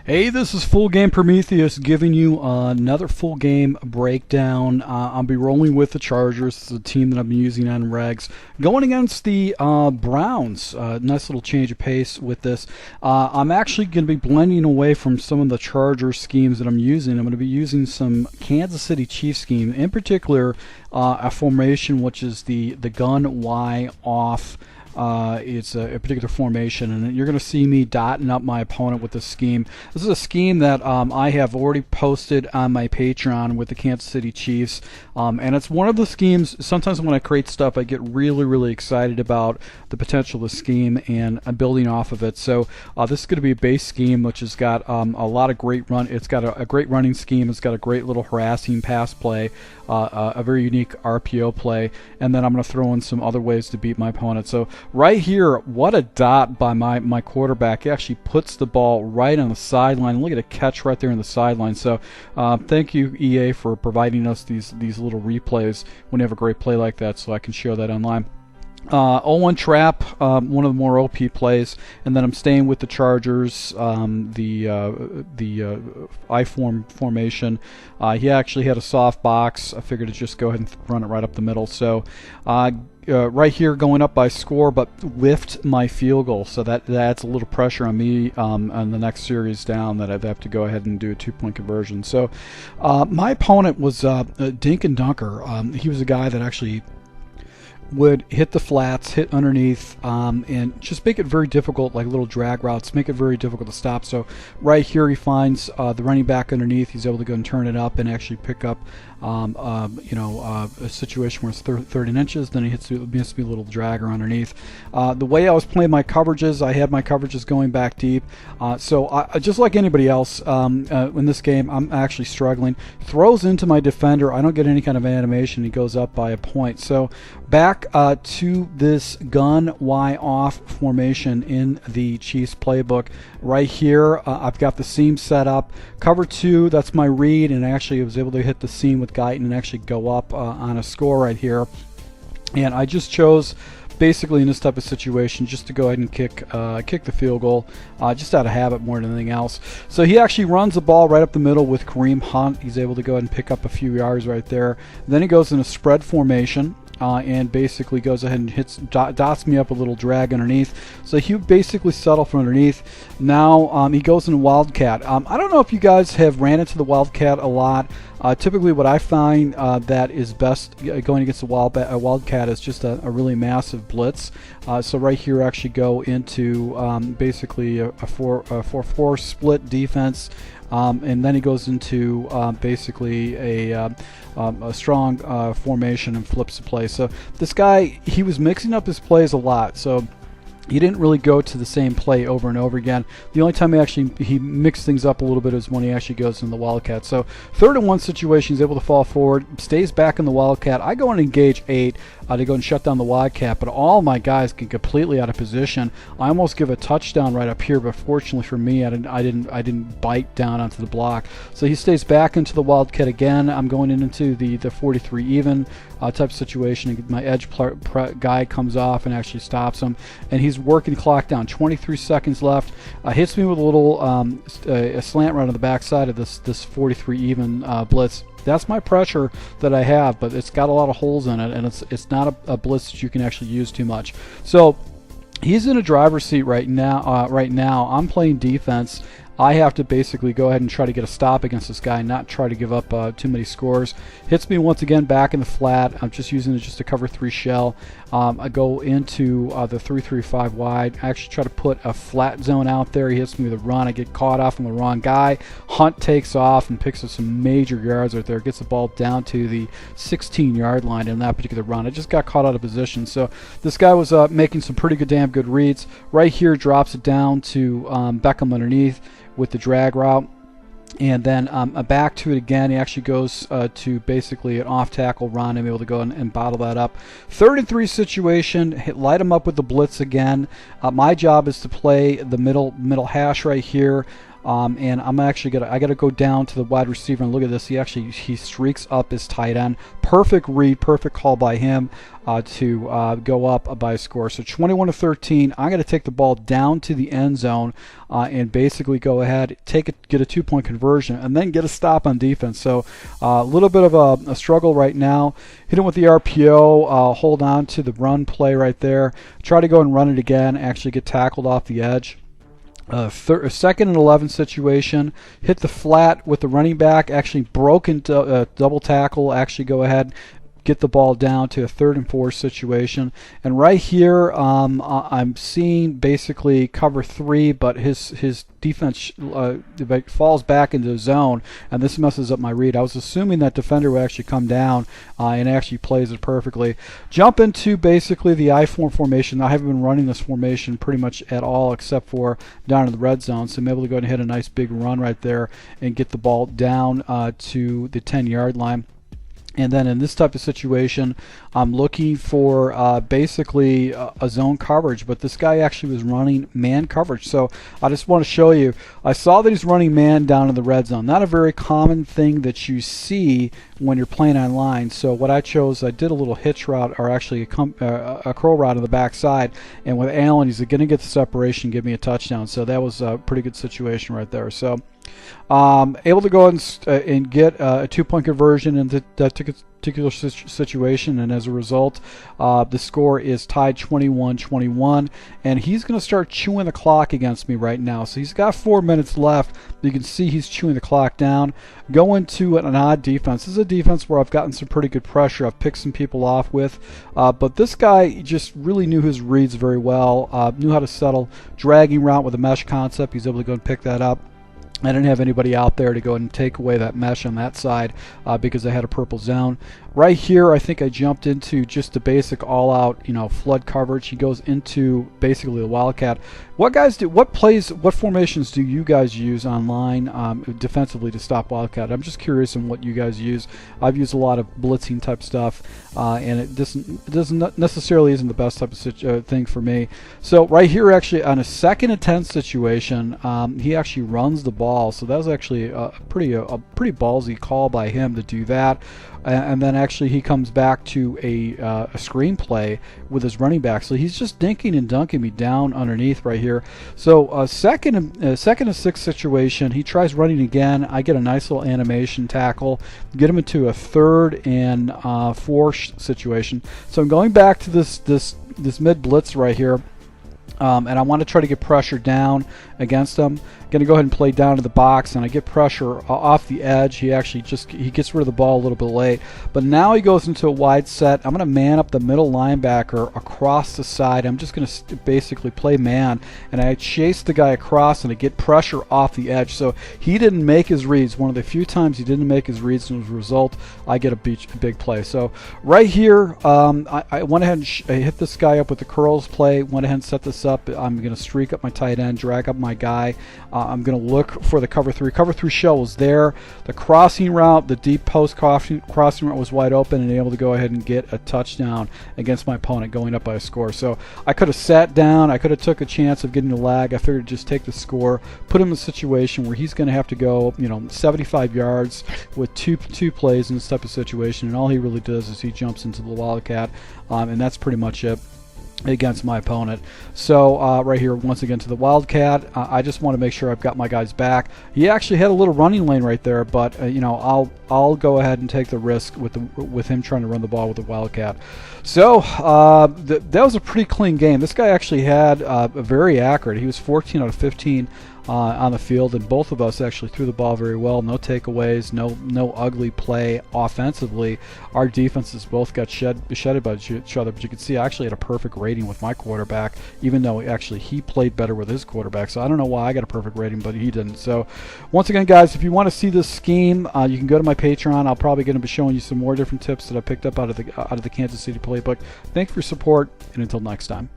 Hey, this is Full Game Prometheus giving you another full game breakdown. I'll be rolling with the Chargers. It's a team that I've been using on regs. Going against the Browns. Nice little change of pace with this. I'm actually going to be blending away from some of the Charger schemes that I'm using. I'm going to be using some Kansas City Chiefs scheme, in particular a formation which is the gun Y off. It's a particular formation, and you're going to see me dotting up my opponent with this scheme. This is a scheme that I have already posted on my Patreon with the Kansas City Chiefs, and it's one of the schemes. Sometimes when I create stuff, I get really excited about the potential of the scheme, and I'm building off of it. So this is going to be a base scheme which has got a lot of great run. It's got a great running scheme. It's got a great little harassing pass play, a very unique RPO play, and then I'm going to throw in some other ways to beat my opponent. So right here, what a dot by my quarterback. He actually puts the ball right on the sideline. Look at a catch right there in the sideline. So thank you, EA, for providing us these little replays when you have a great play like that, so I can show that online. 0-1 trap, one of the more OP plays, and then I'm staying with the Chargers, the I-form formation. He actually had a soft box. I figured to just go ahead and run it right up the middle. So right here, going up by score, but lift my field goal. So that adds a little pressure on me on the next series down that I'd have to go ahead and do a 2-point conversion. So my opponent was Dink and Dunker. He was a guy that actually would hit the flats, hit underneath, and just make it very difficult, like little drag routes, make it very difficult to stop. So right here he finds the running back underneath. He's able to go and turn it up and actually pick up a situation where it's 30 inches. Then he hits me a little dragger underneath. The way I was playing my coverages, I had my coverages going back deep. So I, just like anybody else in this game, I'm actually struggling. Throws into my defender. I don't get any kind of animation. He goes up by a point. So back to this gun Y off formation in the Chiefs playbook. Right here, I've got the seam set up. Cover 2, that's my read, and actually I was able to hit the seam with Guyton and actually go up on a score right here. And I just chose, basically in this type of situation, just to go ahead and kick the field goal, just out of habit more than anything else. So he actually runs the ball right up the middle with Kareem Hunt. He's able to go ahead and pick up a few yards right there. Then he goes in a spread formation. And basically goes ahead and dots me up a little drag underneath. So he would basically settle from underneath. Now he goes in a Wildcat. I don't know if you guys have ran into the Wildcat a lot. Typically what I find that is best going against a Wildcat is just a really massive blitz. So right here actually go into basically a 4-4 split defense. And then he goes into basically a strong formation and flips the play. So this guy, he was mixing up his plays a lot. So he didn't really go to the same play over and over again. The only time he mixed things up a little bit is when he actually goes in the Wildcat. So 3rd and 1 situation, he's able to fall forward, stays back in the Wildcat. I go and engage 8 to go and shut down the Wildcat, but all my guys get completely out of position. I almost give a touchdown right up here, but fortunately for me, I didn't bite down onto the block. So he stays back into the Wildcat again. I'm going into the 43 even type situation. My edge guy comes off and actually stops him, and he's working the clock down. 23 seconds left. Hits me with a little a slant right on the backside of this 43 even blitz. That's my pressure that I have, but it's got a lot of holes in it, and it's not a blitz that you can actually use too much. So he's in a driver's seat right now. I'm playing defense. I have to basically go ahead and try to get a stop against this guy, not try to give up too many scores. Hits me once again back in the flat. I'm just using it just to cover 3 shell. I go into the 3-3-5 wide. I actually try to put a flat zone out there. He hits me with a run. I get caught off on the wrong guy. Hunt takes off and picks up some major yards right there. Gets the ball down to the 16-yard line in that particular run. I just got caught out of position. So this guy was making some pretty damn good reads. Right here, drops it down to Beckham underneath with the drag route. And then back to it again. He actually goes to basically an off-tackle run. I'm able to go and bottle that up. 3rd and 3 situation. Light him up with the blitz again. My job is to play the middle hash right here. and I'm actually I got to go down to the wide receiver and look at this. He streaks up his tight end. Perfect read, perfect call by him to go up by a score. So 21-13. I'm going to take the ball down to the end zone and basically go ahead, get a 2-point conversion, and then get a stop on defense. So a little bit of a struggle right now. Hit him with the RPO, hold on to the run play right there. Try to go and run it again, actually get tackled off the edge. A 2nd and 11 situation, hit the flat with the running back, actually broke into double tackle, actually go ahead, get the ball down to a 3rd and 4 situation. And right here, I'm seeing basically cover 3, but his defense falls back into the zone, and this messes up my read. I was assuming that defender would actually come down and actually plays it perfectly. Jump into basically the I-form formation. I haven't been running this formation pretty much at all except for down in the red zone, so I'm able to go ahead and hit a nice big run right there and get the ball down to the 10-yard line. And then in this type of situation, I'm looking for basically a zone coverage, but this guy actually was running man coverage. So I just want to show you, I saw that he's running man down in the red zone. Not a very common thing that you see when you're playing online. So what I chose, I did a little hitch route, or actually a curl route on the backside. And with Allen, he's going to get the separation, give me a touchdown. So that was a pretty good situation right there. So able to go and get a 2-point conversion in that particular situation, and as a result, the score is tied 21-21, and he's going to start chewing the clock against me right now. So he's got 4 minutes left. You can see he's chewing the clock down. Go into an odd defense. This is a defense where I've gotten some pretty good pressure. I've picked some people off with, but this guy just really knew his reads very well, knew how to settle dragging route with a mesh concept. He's able to go and pick that up. I didn't have anybody out there to go and take away that mesh on that side because I had a purple zone. Right here, I think I jumped into just the basic all-out, flood coverage. He goes into basically the wildcat. What formations do you guys use online defensively to stop wildcat? I'm just curious on what you guys use. I've used a lot of blitzing type stuff, and it doesn't necessarily isn't the best type of thing for me. So right here, actually, on a 2nd and 10 situation, he actually runs the ball. So that was actually a pretty ballsy call by him to do that. And then actually he comes back to a screenplay with his running back. So he's just dinking and dunking me down underneath right here. So second and 6 situation, he tries running again. I get a nice little animation tackle, get him into a 3rd and 4 situation. So I'm going back to this mid blitz right here. And I want to try to get pressure down against him. Going to go ahead and play down to the box, and I get pressure off the edge. He actually he gets rid of the ball a little bit late, but now he goes into a wide set. I'm going to man up the middle linebacker across the side. I'm just going to basically play man, and I chase the guy across, and I get pressure off the edge. So he didn't make his reads. One of the few times he didn't make his reads, and as a result, I get a big play. So right here, I went ahead and hit this guy up with the curls play. Went ahead and set this up. I'm going to streak up my tight end, drag up my guy. I'm going to look for the cover 3. Cover 3 shell was there. The crossing route, the deep post crossing route was wide open, and able to go ahead and get a touchdown against my opponent, going up by a score. So I could have sat down. I could have took a chance of getting a lag. I figured just take the score, put him in a situation where he's going to have to go 75 yards with two plays in this type of situation, and all he really does is he jumps into the wildcat, and that's pretty much it against my opponent. So right here, once again to the wildcat, I just want to make sure I've got my guys back. He actually had a little running lane right there, but I'll go ahead and take the risk with him trying to run the ball with the wildcat. So that was a pretty clean game. This guy actually had a very accurate. He was 14 out of 15 on the field, and both of us actually threw the ball very well. No takeaways, no ugly play offensively. Our defenses both got shedded by each other, but you can see I actually had a perfect rating with my quarterback, even though actually he played better with his quarterback. So I don't know why I got a perfect rating, but he didn't. So once again, guys, if you want to see this scheme, you can go to my Patreon. I'll probably going to be showing you some more different tips that I picked up out of the Kansas City playbook. Thanks for your support, and until next time.